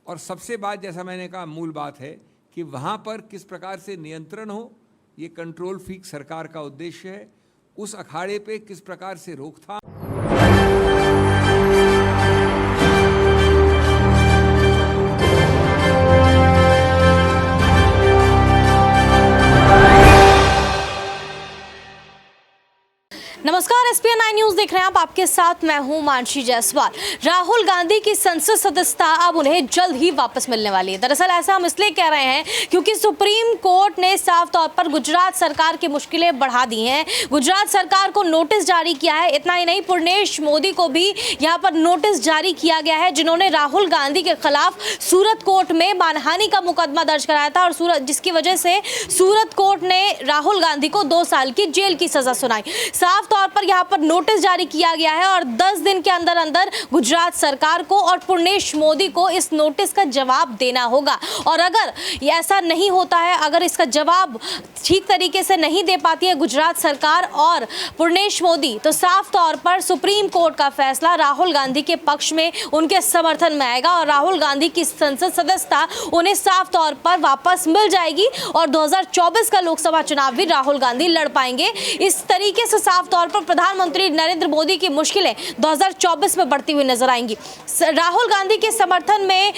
और सबसे बात, जैसा मैंने कहा, मूल बात है कि वहाँ पर किस प्रकार से नियंत्रण हो, ये कंट्रोल फ्रीक सरकार का उद्देश्य है। उस अखाड़े पे किस प्रकार से रोकथाम। नमस्कार, SPN 9 न्यूज देख रहे हैं आप। आपके साथ मैं हूं मानसी जायसवाल। राहुल गांधी की संसद सदस्यता अब उन्हें जल्द ही वापस मिलने वाली है। दरअसल ऐसा हम इसलिए कह रहे हैं क्योंकि सुप्रीम कोर्ट ने साफ तौर पर गुजरात सरकार की मुश्किलें बढ़ा दी हैं। गुजरात सरकार को नोटिस जारी किया है। इतना ही नहीं, पूर्णेश मोदी को भी यहां पर नोटिस जारी किया गया है, जिन्होंने राहुल गांधी के खिलाफ सूरत कोर्ट में मानहानि का मुकदमा दर्ज कराया था और जिसकी वजह से सूरत कोर्ट ने राहुल गांधी को 2 साल की जेल की सजा सुनाई। साफ तौर पर यहां पर नोटिस जारी किया गया है और 10 दिन के अंदर अंदर गुजरात सरकार को और पूर्णेश मोदी को इस नोटिस का जवाब देना होगा। और अगर ऐसा नहीं होता है, अगर इसका जवाब ठीक तरीके से नहीं दे पाती है गुजरात सरकार और पूर्णेश मोदी, तो साफ तौर पर सुप्रीम कोर्ट का फैसला राहुल गांधी के पक्ष में, उनके समर्थन में आएगा और राहुल गांधी की संसद सदस्यता उन्हें साफ तौर पर वापस मिल जाएगी और 2024 का लोकसभा चुनाव भी राहुल गांधी लड़ पाएंगे। इस तरीके से साफ तौर पर प्रधानमंत्री नरेंद्र मोदी की मुश्किलें 2024 में बढ़ती हुई नजर आएंगी। राहुल गांधी के समर्थन में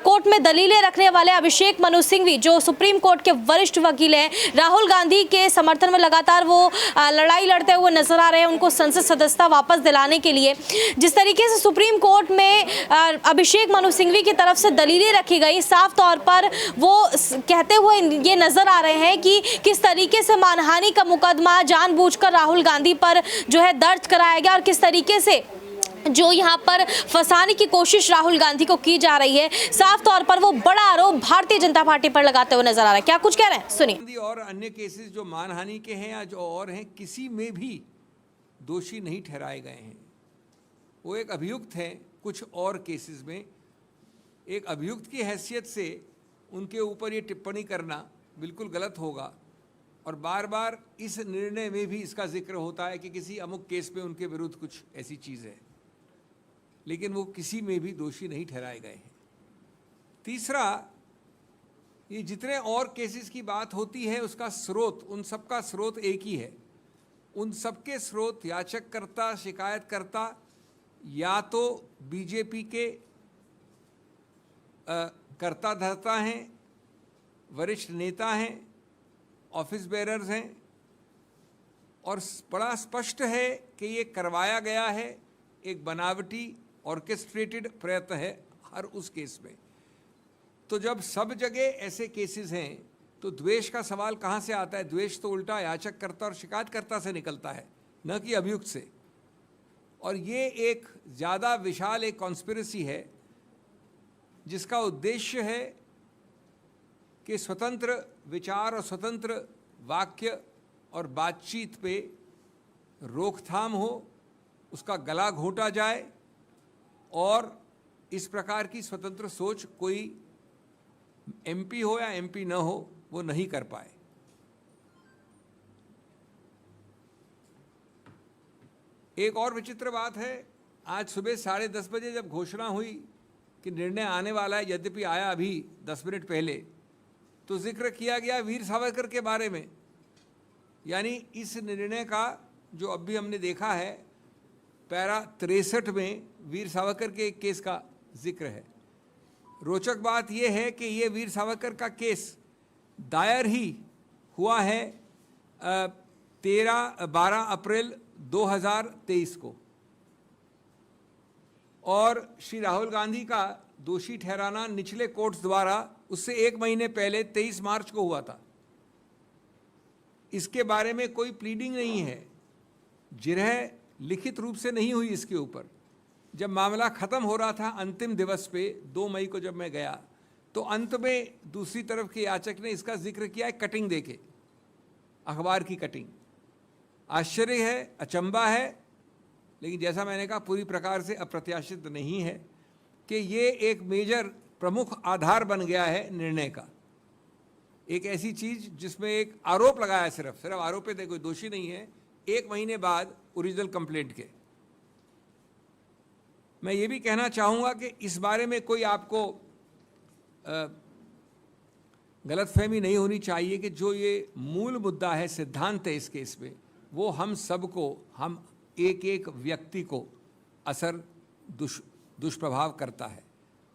कोर्ट में दलीलें रखने वाले अभिषेक मनु सिंघवी, जो सुप्रीम कोर्ट के वरिष्ठ वकील हैं, राहुल गांधी के समर्थन में लगातार वो लड़ाई लड़ते हुए नजर आ रहे हैं उनको संसद सदस्यता वापस दिलाने के लिए। जिस तरीके से सुप्रीम कोर्ट में अभिषेक मनु सिंघवी की तरफ से दलीलें रखी गई, साफ तौर पर वो कहते हुए ये नजर आ रहे हैं कि किस तरीके से मानहानि का मुकदमा जानबूझकर राहुल गांधी पर जो है दर्ज कराया गया और किस तरीके से जो यहाँ पर फंसाने की कोशिश राहुल गांधी को की जा रही है। साफ तौर पर वो बड़ा आरोप भारतीय जनता पार्टी पर लगाते हुए नजर आ रहा है। क्या कुछ कह रहे हैं, सुनिए। और अन्य केसेस जो मानहानि के हैं या जो और हैं, किसी में भी दोषी नहीं ठहराए गए हैं। वो एक अभियुक्त हैं। कुछ और केसेस में एक अभियुक्त की हैसियत से उनके ऊपर ये टिप्पणी करना बिल्कुल गलत होगा। और बार बार इस निर्णय में भी इसका जिक्र होता है कि किसी अमुक केस में उनके विरुद्ध कुछ ऐसी चीज़ है, लेकिन वो किसी में भी दोषी नहीं ठहराए गए हैं। तीसरा, ये जितने और केसेस की बात होती है उसका स्रोत, उन सबका स्रोत एक ही है। उन सबके स्रोत याचककर्ता, शिकायतकर्ता या तो बीजेपी के कर्ता धर्ता हैं, वरिष्ठ नेता हैं, ऑफिस बेरर्स हैं। और बड़ा स्पष्ट है कि ये करवाया गया है, एक बनावटी ऑर्केस्ट्रेटेड प्रयत्न है हर उस केस में। तो जब सब जगह ऐसे केसेस हैं तो द्वेष का सवाल कहाँ से आता है? द्वेष तो उल्टा याचककर्ता और शिकायतकर्ता से निकलता है, न कि अभियुक्त से। और ये एक ज़्यादा विशाल एक कॉन्स्पिरेसी है जिसका उद्देश्य है कि स्वतंत्र विचार और स्वतंत्र वाक्य और बातचीत पे रोकथाम हो, उसका गला घोंटा जाए और इस प्रकार की स्वतंत्र सोच कोई MP हो या MP न हो वो नहीं कर पाए। एक और विचित्र बात है, आज सुबह 10:30 बजे जब घोषणा हुई कि निर्णय आने वाला है, यद्यपि आया अभी 10 मिनट पहले, तो जिक्र किया गया वीर सावरकर के बारे में। यानी इस निर्णय का जो अभी हमने देखा है, पैरा 63 में वीर सावरकर के एक केस का जिक्र है। रोचक बात यह है कि ये वीर सावरकर का केस दायर ही हुआ है 12 अप्रैल 2023 को, और श्री राहुल गांधी का दोषी ठहराना निचले कोर्ट्स द्वारा उससे 1 महीने पहले 23 मार्च को हुआ था। इसके बारे में कोई प्लीडिंग नहीं है, जिरह लिखित रूप से नहीं हुई इसके ऊपर। जब मामला ख़त्म हो रहा था अंतिम दिवस पे 2 मई को जब मैं गया, तो अंत में दूसरी तरफ के याचक ने इसका जिक्र किया है कटिंग देके, अखबार की कटिंग। आश्चर्य है, अचंबा है, लेकिन जैसा मैंने कहा पूरी प्रकार से अप्रत्याशित नहीं है कि ये एक मेजर प्रमुख आधार बन गया है निर्णय का। एक ऐसी चीज़ जिसमें एक आरोप लगाया, सिर्फ आरोप है, कोई दोषी नहीं है, 1 महीने बाद ओरिजिनल कंप्लेंट के। मैं ये भी कहना चाहूँगा कि इस बारे में कोई आपको गलतफहमी नहीं होनी चाहिए कि जो ये मूल मुद्दा है, सिद्धांत है इस केस में, वो हम सबको, हम एक एक व्यक्ति को असर दुष्प्रभाव करता है,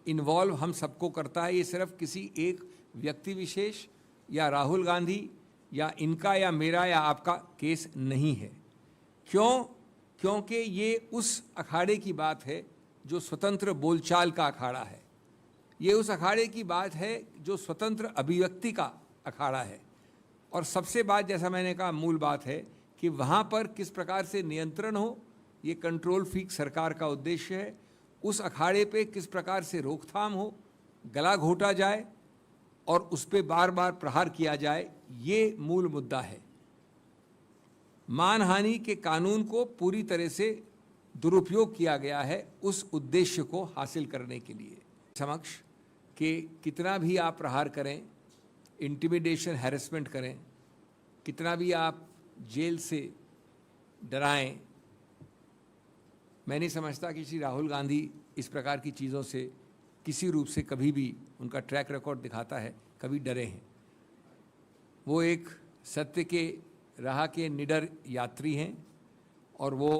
इन्वॉल्व हम सबको करता है। ये सिर्फ किसी एक व्यक्ति विशेष या राहुल गांधी या इनका या मेरा या आपका केस नहीं है। क्यों? क्योंकि ये उस अखाड़े की बात है जो स्वतंत्र बोलचाल का अखाड़ा है। ये उस अखाड़े की बात है जो स्वतंत्र अभिव्यक्ति का अखाड़ा है। और सबसे बात, जैसा मैंने कहा, मूल बात है कि वहाँ पर किस प्रकार से नियंत्रण हो, ये कंट्रोल फ्रीक सरकार का उद्देश्य है। उस अखाड़े पे किस प्रकार से रोकथाम हो, गला घोटा जाए और उस पर बार बार प्रहार किया जाए, ये मूल मुद्दा है। मानहानि के कानून को पूरी तरह से दुरुपयोग किया गया है उस उद्देश्य को हासिल करने के लिए समक्ष, कि कितना भी आप प्रहार करें, इंटिमिडेशन, हैरेसमेंट करें, कितना भी आप जेल से डराएं, मैं नहीं समझता कि श्री राहुल गांधी इस प्रकार की चीज़ों से किसी रूप से कभी भी, उनका ट्रैक रिकॉर्ड दिखाता है, कभी डरे हैं। वो एक सत्य के राह के निडर यात्री हैं और वो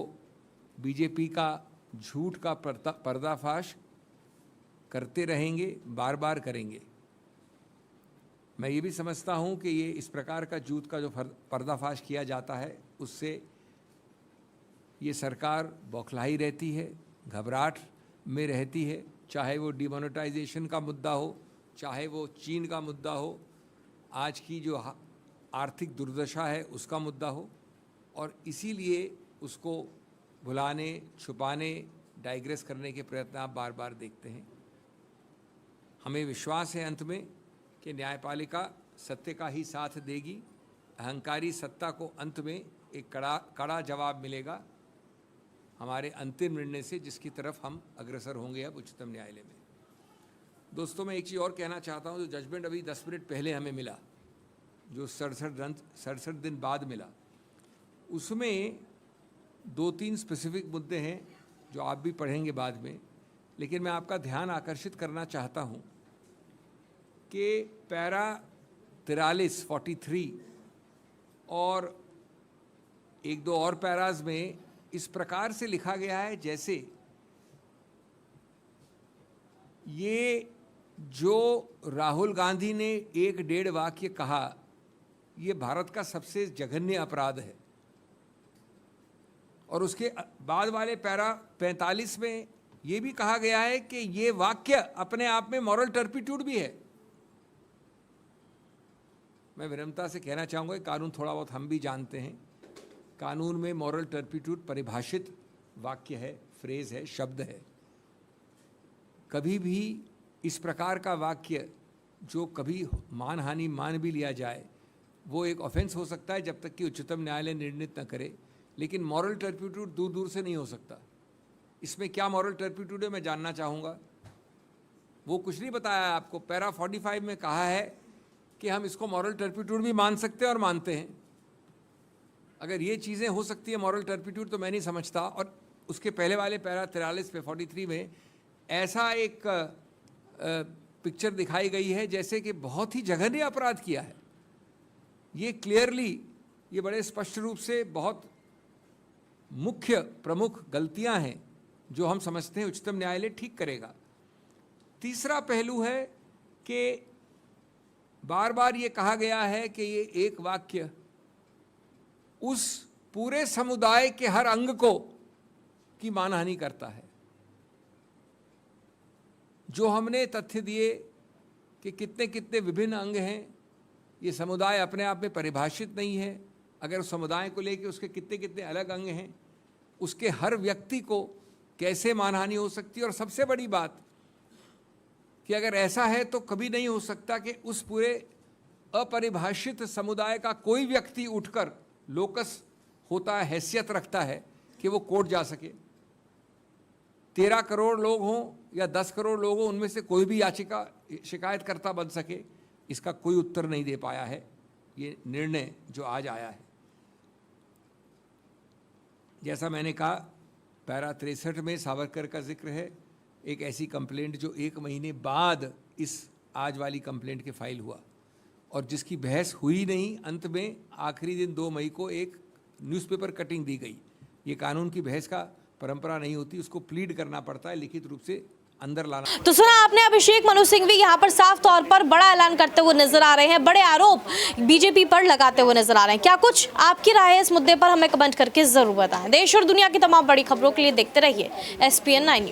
बीजेपी का झूठ का पर्दाफाश करते रहेंगे, बार बार करेंगे। मैं ये भी समझता हूँ कि ये इस प्रकार का झूठ का जो पर्दाफाश किया जाता है, उससे ये सरकार बौखलाई रहती है, घबराहट में रहती है, चाहे वो डिमोनेटाइजेशन का मुद्दा हो, चाहे वो चीन का मुद्दा हो, आज की जो आर्थिक दुर्दशा है उसका मुद्दा हो, और इसीलिए उसको भुलाने, छुपाने, डाइग्रेस करने के प्रयत्न आप बार बार देखते हैं। हमें विश्वास है अंत में कि न्यायपालिका सत्य का ही साथ देगी। अहंकारी सत्ता को अंत में एक कड़ा जवाब मिलेगा हमारे अंतिम निर्णय से, जिसकी तरफ हम अग्रसर होंगे अब उच्चतम न्यायालय में। दोस्तों, मैं एक चीज़ और कहना चाहता हूँ। जो जजमेंट अभी 10 मिनट पहले हमें मिला, जो 67 दिन बाद मिला, उसमें 2-3 स्पेसिफिक मुद्दे हैं जो आप भी पढ़ेंगे बाद में, लेकिन मैं आपका ध्यान आकर्षित करना चाहता हूँ कि पैरा 43 और 1-2 और पैराज में इस प्रकार से लिखा गया है जैसे ये जो राहुल गांधी ने 1-1.5 वाक्य कहा, ये भारत का सबसे जघन्य अपराध है। और उसके बाद वाले पैरा 45 में ये भी कहा गया है कि ये वाक्य अपने आप में मॉरल टर्पिट्यूड भी है। मैं विनम्रता से कहना चाहूँगा, कानून थोड़ा बहुत हम भी जानते हैं। कानून में मॉरल टर्पिट्यूड परिभाषित वाक्य है, फ्रेज है, शब्द है। कभी भी इस प्रकार का वाक्य जो कभी मानहानि मान भी लिया जाए, वो एक ऑफेंस हो सकता है जब तक कि उच्चतम न्यायालय निर्णित न करे, लेकिन मॉरल टर्पिट्यूड दूर दूर से नहीं हो सकता। इसमें क्या मॉरल टर्पिट्यूड है मैं जानना चाहूँगा। वो कुछ नहीं बताया आपको। पैरा 45 में कहा है कि हम इसको मॉरल टर्पिट्यूड भी मान सकते हैं और मानते हैं। अगर ये चीज़ें हो सकती है मॉरल टर्पिट्यूड, तो मैं नहीं समझता। और उसके पहले वाले पैरा 43 पे 43 में ऐसा एक पिक्चर दिखाई गई है जैसे कि बहुत ही जघन्य अपराध किया है। ये क्लियरली, ये बड़े स्पष्ट रूप से बहुत मुख्य प्रमुख गलतियां हैं जो हम समझते हैं उच्चतम न्यायालय ठीक करेगा। तीसरा पहलू है कि बार बार ये कहा गया है कि ये एक वाक्य उस पूरे समुदाय के हर अंग को की मानहानि करता है। जो हमने तथ्य दिए कि कितने कितने विभिन्न अंग हैं, ये समुदाय अपने आप में परिभाषित नहीं है। अगर उस समुदाय को लेकर उसके कितने कितने अलग अंग हैं, उसके हर व्यक्ति को कैसे मानहानि हो सकती है। और सबसे बड़ी बात कि अगर ऐसा है तो कभी नहीं हो सकता कि उस पूरे अपरिभाषित समुदाय का कोई व्यक्ति उठकर लोकस होता है, हैसियत रखता है कि वो कोर्ट जा सके। 13 करोड़ लोग हों या 10 करोड़ लोग हों, उनमें से कोई भी शिकायतकर्ता बन सके, इसका कोई उत्तर नहीं दे पाया है ये निर्णय जो आज आया है। जैसा मैंने कहा, पैरा 63 में सावरकर का जिक्र है, एक ऐसी कंप्लेंट जो 1 महीने बाद इस आज वाली कंप्लेंट के फाइल हुआ और जिसकी बहस हुई नहीं, अंत में आखिरी दिन 2 मई को एक न्यूज़पेपर कटिंग दी गई। ये कानून की बहस का परंपरा नहीं होती, उसको प्लीड करना पड़ता है, लिखित रूप से अंदर लाना। तो सुना आपने, अभिषेक मनु सिंघवी यहाँ पर साफ तौर पर बड़ा ऐलान करते हुए नजर आ रहे हैं, बड़े आरोप बीजेपी पर लगाते हुए नजर आ रहे हैं। क्या कुछ आपकी राय है इस मुद्दे पर, हमें कमेंट करके जरूर बताएं। देश और दुनिया की तमाम बड़ी खबरों के लिए देखते रहिए SPN 9 न्यूज।